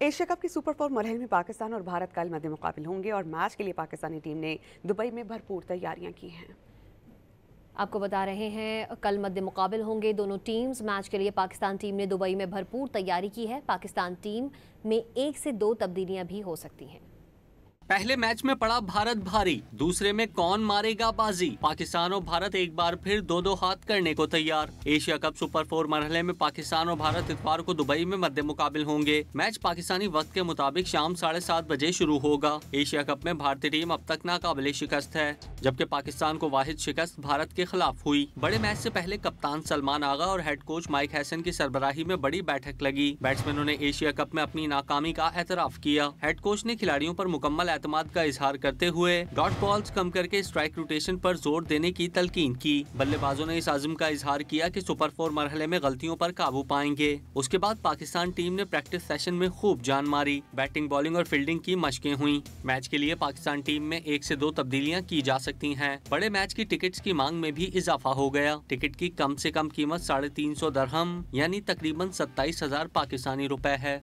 Asia cup की super 4 मरहले में पाकिस्तान और भारत कल मद्दे मुकाबिल होंगे और मैच के लिए पाकिस्तानी टीम ने दुबई में भरपूर तैयारियां की हैं। आपको बता रहे हैं कल मद्दे मुकाबिल होंगे दोनों टीम्स। मैच के लिए पाकिस्तान टीम ने दुबई में भरपूर तैयारी की है। पाकिस्तान टीम में 1 से 2 तब्दीलियां भी हो सकती हैं। पहले मैच में पड़ा भारत भारी, दूसरे में कौन मारेगा बाजी। पाकिस्तान और भारत एक बार फिर दो हाथ करने को तैयार। एशिया कप सुपर 4 मरहले में पाकिस्तान और भारत इतवार को दुबई में मद्दे मुकाबिल होंगे। मैच पाकिस्तानी वक्त के मुताबिक शाम 7:30 बजे शुरू होगा। एशिया कप में भारतीय टीम अब तक नाकाबिले शिकस्त है, जबकि पाकिस्तान को वाहिद शिकस्त भारत के खिलाफ हुई। बड़े मैच से पहले कप्तान सलमान आगा और हेड कोच माइक हैसन की सरबराही में बड़ी बैठक लगी। बैट्समैनों ने एशिया कप में अपनी नाकामी का एतराफ किया। हेड कोच ने खिलाड़ियों पर मुकम्मल एतमाद का इजहार करते हुए डॉट बॉल्स कम करके स्ट्राइक रोटेशन पर जोर देने की तलकीन की। बल्लेबाजों ने इस आज़म का इजहार किया कि सुपर 4 मरहले में गलतियों पर काबू पाएंगे। उसके बाद पाकिस्तान टीम ने प्रैक्टिस सेशन में खूब जान मारी। बैटिंग, बॉलिंग और फील्डिंग की मशकें हुई। मैच के लिए पाकिस्तान टीम में 1 से 2 तब्दीलियां की जा सकती हैं। बड़े मैच की टिकट्स की मांग में भी इजाफा हो गया। टिकट की कम से कम कीमत 350 दिरहम यानी तकरीबन 27,000 पाकिस्तानी रुपए है।